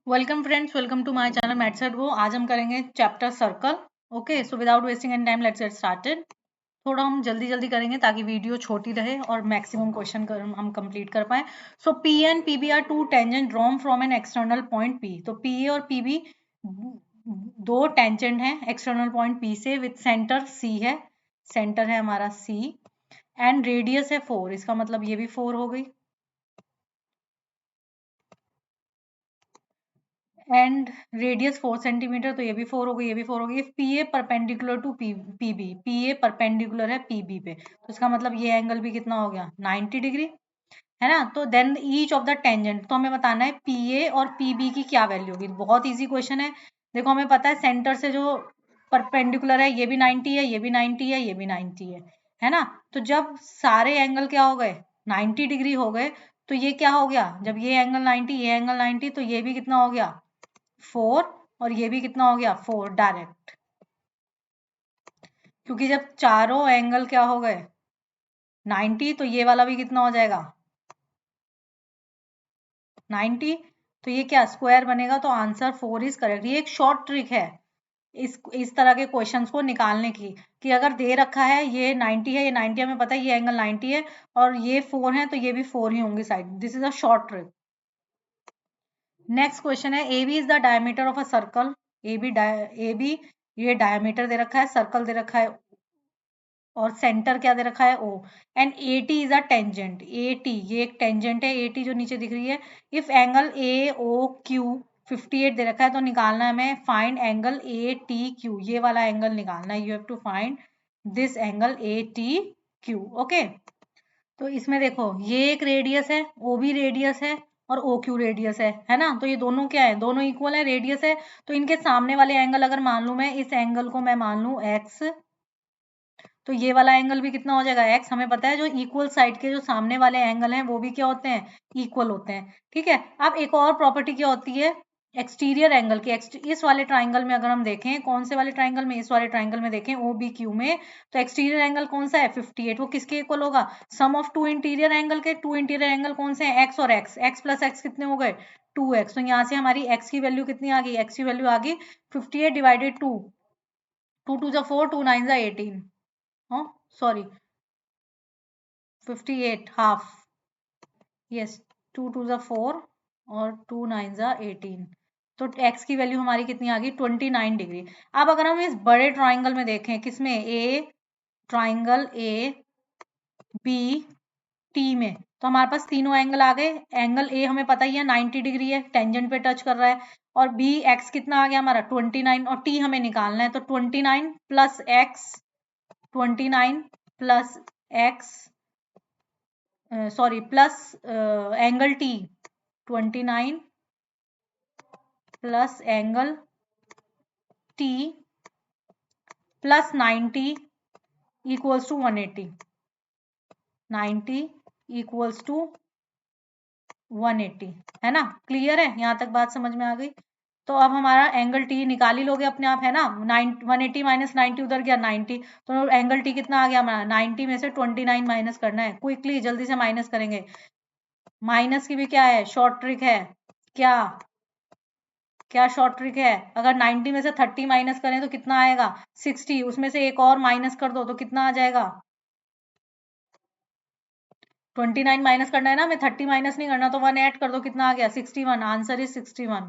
Welcome friends, welcome to my channel maths at go. आज हम करेंगे chapter circle. Okay, so without wasting any time let's get started. थोड़ा हम जल्दी जल्दी करेंगे ताकि वीडियो छोटी रहे और मैक्सिमम क्वेश्चन हम कंप्लीट कर पाए। So P and P B are two tangent drawn from an external point P. तो पी ए और पी बी दो टेंजेंट हैं एक्सटर्नल पॉइंट पी से, विथ सेंटर सी है, सेंटर है हमारा सी, एंड रेडियस है 4। इसका मतलब ये भी 4 हो गई, एंड रेडियस 4 सेंटीमीटर, तो ये भी 4 हो गई, ये भी 4 हो गई। If p a perpendicular to p b, p a perpendicular है पी बी पे, तो इसका मतलब ये एंगल भी कितना हो गया 90 डिग्री, है ना। तो then each of the tangent, तो हमें बताना है पी ए और पी बी की क्या वैल्यू होगी। बहुत इजी क्वेश्चन है। देखो हमें पता है सेंटर से जो परपेंडिकुलर है ये भी 90 है, ये भी 90 है, ये भी 90 है ना। तो जब सारे एंगल क्या हो गए 90 डिग्री हो गए, तो ये क्या हो गया, जब ये एंगल 90, ये एंगल 90, तो ये भी कितना हो गया 4, और ये भी कितना हो गया 4 डायरेक्ट, क्योंकि जब चारों एंगल क्या हो गए 90, तो ये वाला भी कितना हो जाएगा 90। तो ये क्या स्क्वायर बनेगा, तो आंसर 4 इज करेक्ट। ये एक शॉर्ट ट्रिक है इस तरह के क्वेश्चंस को निकालने की, कि अगर दे रखा है ये 90 है, ये 90 हमें पता है ये एंगल 90 है, और ये 4 है, तो ये भी 4 ही होंगे side. This is a short trick. Next question है, A B is the diameter of a circle. A B ये डायमीटर दे रखा है, सर्कल दे रखा है, और सेंटर क्या दे रखा है O, and A T is a tangent. A T ये एक टेंजेंट है, ए टी जो नीचे दिख रही है। If angle a o q 58 दे रखा है, तो निकालना है हमें, find angle a t q, ये वाला एंगल निकालना है। You have to find this angle a t q. Okay, तो इसमें देखो ये एक रेडियस है, ओ भी रेडियस है, और ओ क्यू रेडियस है ना। तो ये दोनों क्या है, दोनों इक्वल है, रेडियस है। तो इनके सामने वाले एंगल अगर मान लूं मैं, इस एंगल को मैं मान लूं एक्स, तो ये वाला एंगल भी कितना हो जाएगा एक्स। हमें पता है जो इक्वल साइड के जो सामने वाले एंगल हैं वो भी क्या होते हैं, इक्वल होते हैं। ठीक है, अब एक और प्रॉपर्टी क्या होती है एक्सटीरियर एंगल की। इस वाले ट्राइंगल में अगर हम देखें, कौन से वाले ट्राइंगल में, इस वाले ट्राइंगल में देखें ओ बी क्यू में, तो एक्सटीरियर एंगल कौन सा है 58, वो किसके इक्वल होगा, सम ऑफ टू इंटीरियर एंगल के। टू इंटीरियर एंगल कौन से हैं, एक्स और एक्स, एक्स प्लस एक्स कितने हो गए 2x। तो यहाँ से हमारी एक्स की वैल्यू कितनी आ गई, एक्स की वैल्यू आ गई 58 डिवाइडेड 2, 2 टू जा 4, 2 9 जा 18, हाँ सॉरी 58 हाफ, यस 2 टू ज़ा 4 और 2 9 ज़ा 18। तो x की वैल्यू हमारी कितनी आ गई 29 डिग्री। अब अगर हम इस बड़े ट्राइंगल में देखें, किसमें, a triangle a b t में, तो हमारे पास तीनों एंगल आ गए। एंगल ए हमें पता ही है 90 डिग्री है, टेंजेंट पे टच कर रहा है, और बी एक्स कितना आ गया हमारा 29, और टी हमें निकालना है। तो 29 plus x, 29 plus x, sorry plus angle t 29 plus angle t plus 90 equals to 180, 90 equals to 180, है ना। क्लियर है, यहाँ तक बात समझ में आ गई। तो अब हमारा एंगल टी निकाल ही लोगे अपने आप, है ना। 180 माइनस 90 उधर गया 90, तो एंगल टी कितना आ गया हमारा 90 में से 29 माइनस करना है, क्विकली जल्दी से माइनस करेंगे। माइनस की भी क्या है शॉर्ट ट्रिक है, क्या क्या शॉर्ट ट्रिक है, अगर 90 में से 30 माइनस करें तो कितना आएगा 60, उसमें से एक और माइनस कर दो तो कितना आ जाएगा 29 माइनस करना है ना, हमें 30 माइनस नहीं करना, तो 1 ऐड कर दो, कितना आ गया 61। Answer is 61।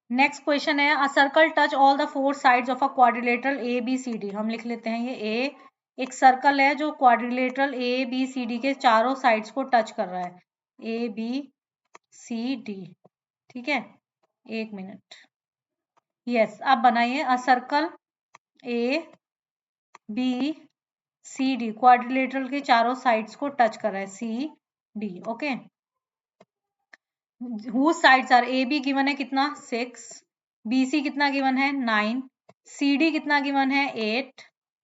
नेक्स्ट क्वेश्चन है, a circle touch all the 4 sides of a quadrilateral a b c d. हम लिख लेते हैं ये ए एक सर्कल है जो quadrilateral a b c d के चारों साइड्स को टच कर रहा है, ए बी सी डी। ठीक है, एक मिनट, यस। अब बनाइए, a circle A b c d quadrilateral के चारों साइड्स को टच कर रहा है, c d. Okay, whose sides are, a b given है कितना 6, बी सी कितना गिवन है 9, सी डी कितना गिवन है 8,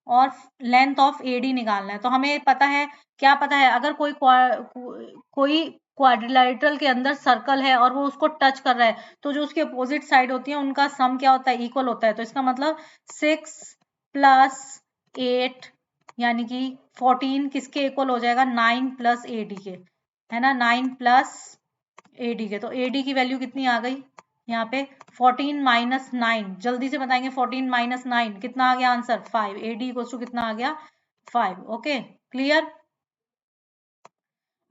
और लेंथ ऑफ ए डी निकालना है। तो हमें पता है, क्या पता है, अगर कोई क्वाड्रिलेटरल के अंदर सर्कल है और वो उसको टच कर रहा है, तो जो उसकी अपोजिट साइड होती है उनका सम क्या होता है, इक्वल होता है। तो इसका मतलब 6 प्लस 8 यानी कि 14 किसके इक्वल हो जाएगा 9 प्लस ए डी के, है ना। 9 प्लस ए डी के, तो ए डी की वैल्यू कितनी आ गई, यहाँ पे 14 माइनस 9, जल्दी से बताएंगे 14 माइनस 9 कितना आ गया आंसर 5, AD इक्वल्स टू कितना आ गया 5। Okay clear.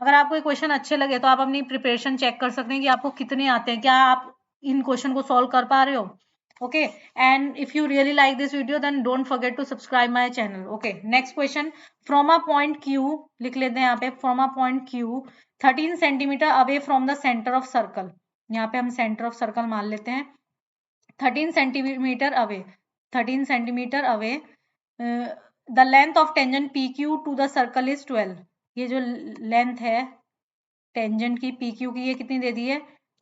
अगर आपको ये क्वेश्चन अच्छे लगे तो आप अपनी प्रिपरेशन चेक कर सकते हैं कि आपको कितने आते हैं, क्या आप इन क्वेश्चन को सॉल्व कर पा रहे हो। Okay and if you really like this video then don't forget to subscribe my channel. Okay next question, from a point Q, लिख लेते हैं यहाँ पे, from a point Q 13 centimetre away from the centre of circle, यहाँ पे हम centre of circle मान लेते हैं 13 centimetre away, 13 centimetre away, the length of tangent PQ to the circle is 12। ये जो लेंथ है टेंजेंट की PQ की, ये कितनी दे दी है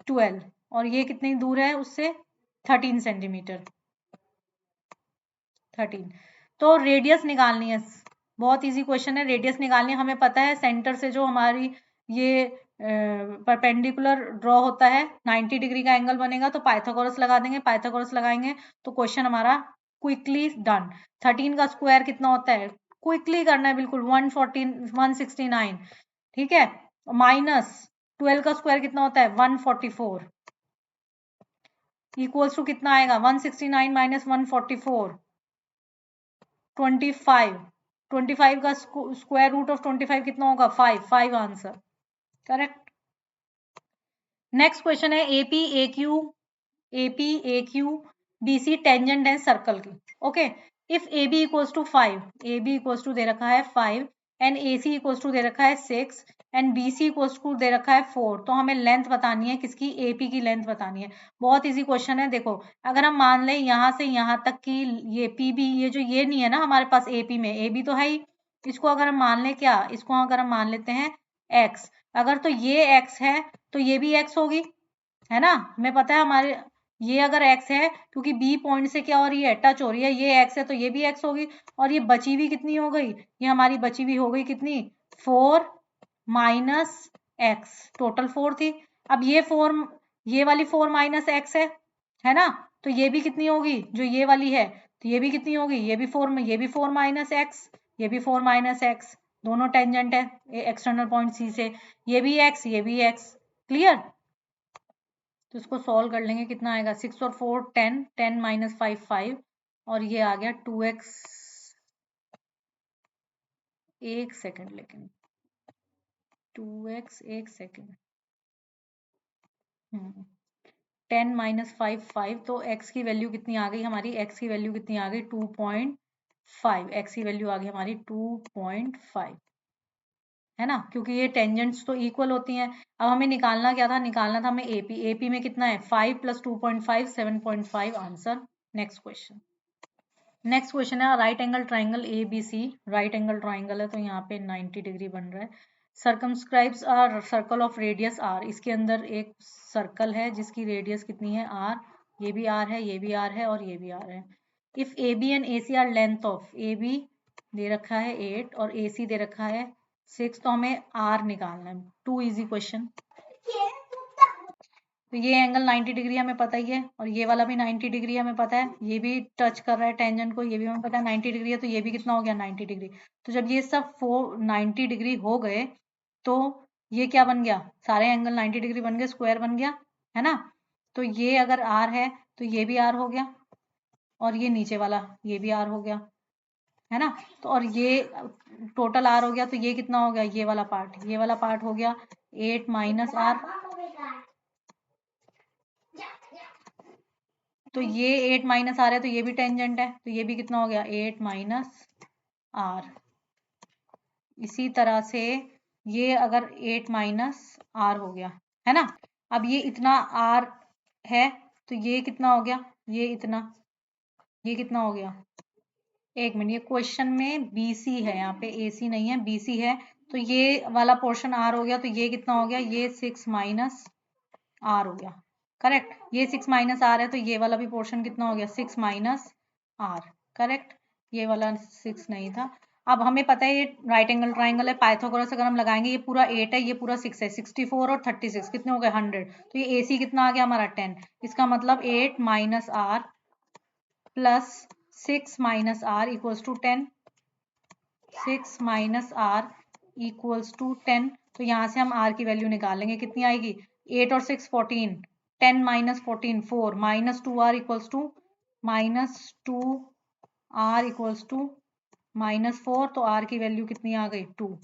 12, और ये कितनी दूर है उससे 13 सेंटीमीटर, 13। तो रेडियस निकालनी है, बहुत इजी क्वेश्चन है, रेडियस निकालनी है। हमें पता है सेंटर से जो हमारी ये परपेंडिकुलर ड्रॉ होता है 90 डिग्री का एंगल बनेगा, तो पाइथागोरस लगा देंगे, पाइथागोरस लगाएंगे तो क्वेश्चन हमारा क्विकली डन। 13 का स्क्वायर कितना होता है, क्विकली करना है बिल्कुल 169, ठीक है, माइनस 12 का स्क्वायर कितना होता है 144, इक्वल्स टू कितना आएगा 169 माइनस 144 25, 25 का स्क्वायर रूट ऑफ 25 कितना होगा 5 आंसर करेक्ट। नेक्स्ट क्वेश्चन है AP AQ BC टेंजेंट है सर्कल की। Okay if AB equals to 5, AB equals to दे रखा है 5 एंड AC इक्वल्स टू दे रखा है 6 एंड BC इक्वल्स टू दे रखा है 4, तो हमें लेंथ बतानी है किसकी, AP की लेंथ बतानी है। बहुत इजी क्वेश्चन है। देखो अगर हम मान लें यहाँ से यहाँ तक की ये PB, ये जो ये नहीं है ना हमारे पास AP में, AB तो है ही, इसको अगर हम मान लें क्या, इसको अगर हम मान लेते हैं X, अगर तो ये X है तो ये भी X होगी, है ना, हमें पता है हमारे ये अगर x है क्योंकि B पॉइंट से क्या हो रही है टच हो रही है, ये x है तो ये भी x होगी, और ये बची हुई कितनी हो गई, ये हमारी बची हुई हो गई कितनी 4 माइनस x, टोटल 4 थी। अब ये 4, ये वाली 4 माइनस x है ना, तो ये भी कितनी होगी जो ये वाली है, तो ये भी कितनी होगी, ये भी 4, ये भी 4 माइनस x, ये भी 4 माइनस x, दोनों टेंजेंट है एक्सटर्नल पॉइंट C से, ये भी x ये भी x, क्लियर। तो इसको सॉल्व कर लेंगे, कितना आएगा 6 और 4 10, 10 माइनस 5 5, और ये आ गया 2x, एक सेकंड लेकिन 2x, एक सेकंड, 10 माइनस 5 5, तो x की वैल्यू कितनी आ गई हमारी, x की वैल्यू कितनी आ गई 2.5, x की वैल्यू आ गई हमारी 2.5, है ना, क्योंकि ये टेंजेंट्स तो इक्वल होती हैं। अब हमें निकालना क्या था, निकालना था हमें AP में कितना है 5 plus 2.5 7.5 answer. Next question, next question है right angle triangle ABC, right angle triangle है तो यहाँ पे 90 डिग्री बन रहा है, circumscribes R circle of radius R, इसके अंदर एक सर्कल है जिसकी रेडियस कितनी है R, ये भी R है, ये भी R है और ये भी R है। If AB and AC are length of, AB दे रखा है 8 और AC दे रखा है 6, तो हमें R निकालना है, टू इजी क्वेश्चन। तो ये एंगल 90 डिग्री हमें पता ही है और ये वाला भी 90 डिग्री हमें पता है, ये भी टच कर रहा है टेंजेंट को, ये भी हमें पता है 90 डिग्री है, तो ये भी कितना हो गया 90 डिग्री। तो जब ये सब 90 डिग्री हो गए तो ये क्या बन गया, सारे एंगल 90 डिग्री बन गए, स्क्वायर बन गया, है ना। तो ये अगर R है तो ये भी R हो गया और ये नीचे वाला ये भी R हो गया, है ना। तो और ये टोटल R हो गया, तो ये कितना हो गया, ये वाला पार्ट, ये वाला पार्ट हो गया 8 माइनस R, तो ये 8 माइनस R है तो ये भी टेंजेंट है, तो ये भी कितना हो गया 8 माइनस R। इसी तरह से ये अगर 8 माइनस R हो गया, है ना। अब ये इतना R है तो ये कितना हो गया, ये इतना, ये कितना हो गया, एक मिनट, ये क्वेश्चन में BC है, यहाँ पे AC नहीं है BC है, तो ये वाला पोर्शन R हो गया, तो ये कितना हो गया, ये 6 माइनस R हो गया, करेक्ट। ये 6 माइनस R है तो ये वाला भी पोर्शन कितना हो गया 6 माइनस R, करेक्ट। ये वाला 6 नहीं था। अब हमें पता है ये राइट एंगल ट्राइंगल है, पाइथागोरस अगर हम लगाएंगे, ये पूरा 8 है, ये पूरा 6 है, 64 और 36 कितने हो गए 100, तो ये AC कितना आ गया हमारा 10, इसका मतलब 8 minus R plus 6 minus R equals to 10, 6 minus R equals to 10, तो यहाँ से हम R की वैल्यू निकालेंगे, कितनी आएगी 8 और 6 14, 10 minus 14 4 minus 2r equals to -2r equals to -4, तो r की वैल्यू कितनी आ गई 2।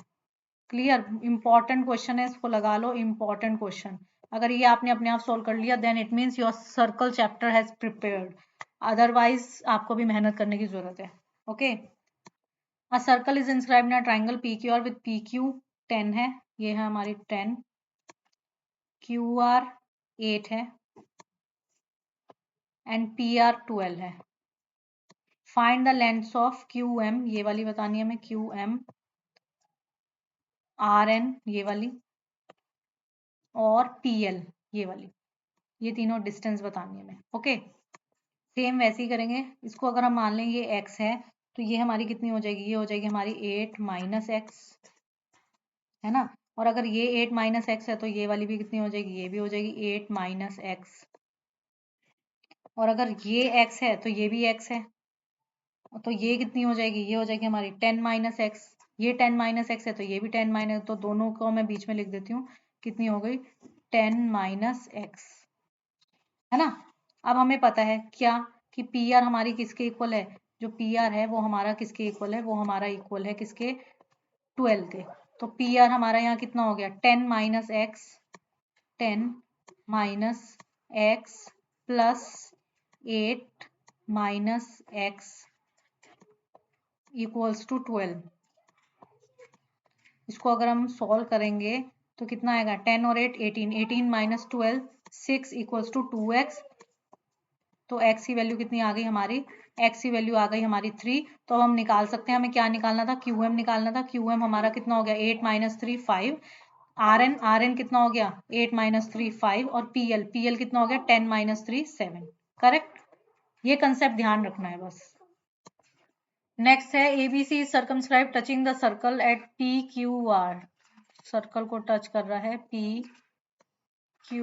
क्लियर? इंपॉर्टेंट क्वेश्चन है, इसको लगा लो, इंपॉर्टेंट क्वेश्चन। अगर ये आपने अपने आप सोल्व कर लिया then it means your circle chapter has prepared, otherwise आपको भी मेहनत करने की जरूरत है। Okay, a circle is inscribed in a triangle p q r with p q 10 है, ये है हमारी 10, क्यू आर 8 है एंड पी आर 12 है। Find the lengths of q m, ये वाली बतानी है हमें, क्यू एम, आर एन ये वाली, और पी एल ये वाली, ये तीनों डिस्टेंस बतानी है हमें। ओके, सेम वैसे ही करेंगे। इसको अगर हम मान लें ये x है, तो ये हमारी कितनी हो जाएगी, ये हो जाएगी हमारी 8 माइनस एक्स, है ना। और अगर ये 8 माइनस एक्स है तो ये वाली भी कितनी हो जाएगी, ये भी हो जाएगी 8 माइनस एक्स। और अगर ये x है तो ये भी x है, तो ये कितनी हो जाएगी, ये हो जाएगी हमारी 10 माइनस एक्स। ये 10 माइनस एक्स है तो ये भी 10 माइनस, तो दोनों को मैं बीच में लिख देती हूँ, कितनी हो गई 10 माइनस एक्स, है ना। अब हमें पता है क्या कि पी आर हमारी किसके इक्वल है, जो पी आर है वो हमारा किसके इक्वल है, वो हमारा इक्वल है किसके, 12 के। तो पी आर हमारा यहाँ कितना हो गया 10 minus x, 10 minus x plus 8 minus x equals to 12। इसको अगर हम सॉल्व करेंगे तो कितना आएगा, 10 और 8 18, 18 माइनस 12 6 इक्वल्स टू 2x। तो x की वैल्यू कितनी आ गई हमारी, x की वैल्यू आ गई हमारी 3। तो अब हम निकाल सकते हैं, हमें क्या निकालना था, QM निकालना था। QM हमारा कितना हो गया 8 माइनस 3 5, RN कितना हो गया 8 माइनस 3 5, और PL कितना हो गया 10 माइनस 3 7। करेक्ट, ये कंसेप्ट ध्यान रखना है बस। नेक्स्ट है ABC circumscribe touching the circle eight PQR, circle को टच कर रहा है P Q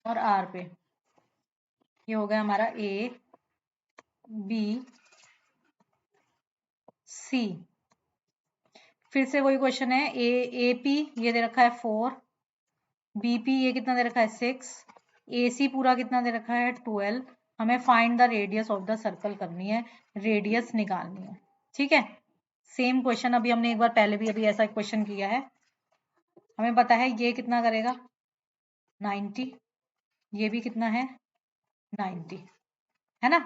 और R पे। ये हो गया हमारा A B C। फिर से वही क्वेश्चन है, AP ये दे रखा है 4, BP ये कितना दे रखा है 6, AC पूरा कितना दे रखा है 12। हमें find the radius of the circle करनी है, रेडियस निकालनी है। ठीक है, सेम क्वेश्चन अभी हमने एक बार पहले भी अभी ऐसा क्वेश्चन किया है। हमें पता है ये कितना करेगा 90, ये भी कितना है 90, है ना।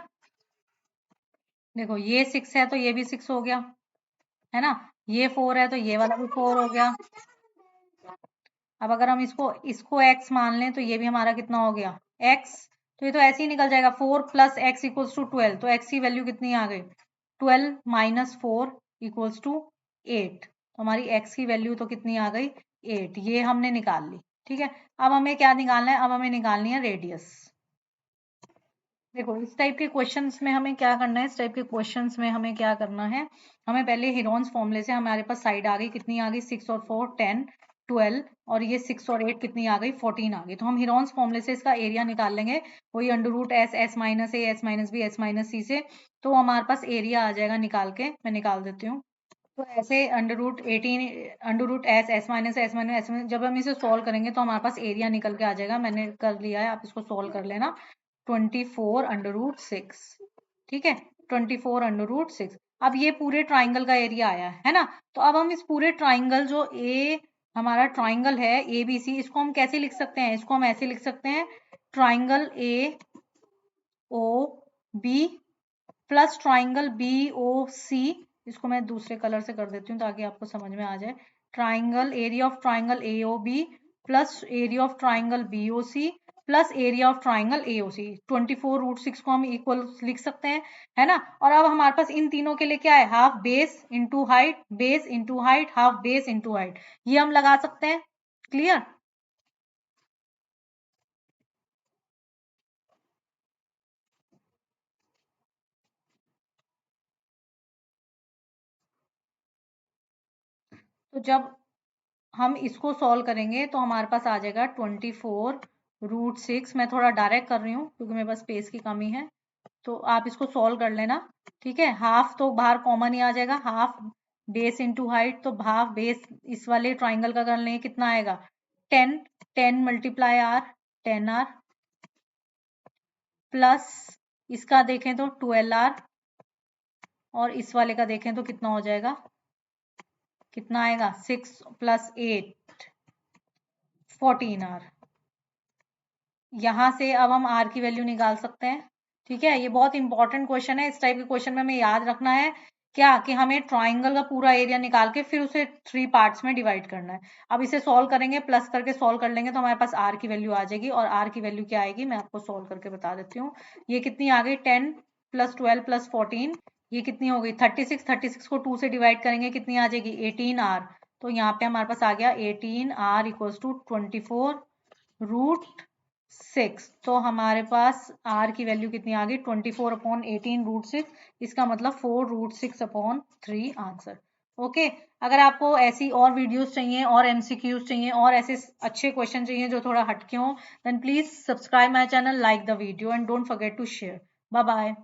देखो ये 6 है तो ये भी 6 हो गया, है ना। ये 4 है तो ये वाला भी 4 हो गया। अब अगर हम इसको इसको x मान लें तो ये भी हमारा कितना हो गया x, तो ये तो ऐसे ही निकल जाएगा 4 प्लस एक्स इक्वल्स टू 12। तो x की वैल्यू कितनी आ गई 12 माइनस 4 इक्वल्स टू 8। तो हमारी x की वैल्यू तो कितनी आ गई 8, ये हमने निकाल ली। ठीक है, अब हमें क्या निकालना है, अब हमें निकालनी है रेडियस। देखो इस टाइप के क्वेश्चंस में हमें क्या करना है, इस टाइप के क्वेश्चंस में हमें क्या करना है, हमें पहले हेरोन्स फॉर्मूले से हमारे पास साइड आ गई, कितनी आ गई 6 और 4 10 12, और ये 6 और 8 कितनी आ गई 14 आ गई। तो हम हेरोन्स फॉर्मूले से इसका एरिया निकाल लेंगे, वही under root S, S minus A, S minus B, S minus C से। तो हमारे पास एरिया आ जाएगा निकाल के, मैं निकाल देती हूँ। तो ऐसे under root 18 under root S, S minus s minus s minus, जब हम इसे सॉल्व करेंगे तो हमारे पास एरिया निकल के आ जाएगा। मैंने कर लिया है, आप इसको सॉल्व कर लेना। 24 अंडर रूट 6, ठीक है 24 अंडर रूट 6। अब ये पूरे ट्राइंगल का एरिया आया है ना। तो अब हम इस पूरे ट्राइंगल जो ए हमारा ट्राइंगल है ABC, इसको हम कैसे लिख सकते हैं, इसको हम ऐसे लिख सकते हैं, triangle AOB plus triangle BOC। इसको मैं दूसरे कलर से कर देती हूँ ताकि आपको समझ में आ जाए। Triangle area of triangle AOB plus area of triangle BOC plus area of triangle AOC। 24 root 6 को हम इक्वल लिख सकते हैं, है ना। और अब हमारे पास इन तीनों के लिए क्या है, half base into height, base into height, half base into height, ये हम लगा सकते हैं। क्लियर? तो जब हम इसको सॉल्व करेंगे तो हमारे पास आ जाएगा 24 रूट 6। मैं थोड़ा डायरेक्ट कर रही हूँ क्योंकि मेरे पास स्पेस की कमी है, तो आप इसको सॉल्व कर लेना। ठीक है, हाफ तो बाहर कॉमन ही आ जाएगा, हाफ बेस इंटू हाइट, तो हाफ बेस इस वाले ट्राइंगल का कर लेंगे, कितना आएगा 10, 10 मल्टीप्लाई आर 10 आर, प्लस इसका देखें तो 12R और इस वाले का देखें तो कितना हो जाएगा, कितना आएगा 6 + 8 14R। यहां से अब हम R की वैल्यू निकाल सकते हैं। ठीक है, ये बहुत इंपॉर्टेंट क्वेश्चन है। इस टाइप के क्वेश्चन में हमें याद रखना है क्या, कि हमें ट्राइंगल का पूरा एरिया निकाल के फिर उसे 3 पार्ट्स में डिवाइड करना है। अब इसे सॉल्व करेंगे, प्लस करके सॉल्व कर लेंगे तो हमारे पास R की वैल्यू आ जाएगी। और R की वैल्यू क्या आएगी मैं आपको सॉल्व करके बता देती हूँ। ये कितनी आ गई, 10 + 12 + 14, ये कितनी हो गई 36। 36 को 2 से डिवाइड करेंगे कितनी आ जाएगी 18R। तो यहाँ पे हमारे पास आ गया 18R = 24√6। तो हमारे पास R की वैल्यू कितनी आ गई 24/18√6। इसका मतलब 4√6/3 आंसर। ओके, अगर आपको ऐसी और वीडियोस चाहिए और MCQs चाहिए और ऐसे अच्छे क्वेश्चन चाहिए जो थोड़ा हटके हों, then please subscribe my channel, like the video and don't forget to share. Bye bye.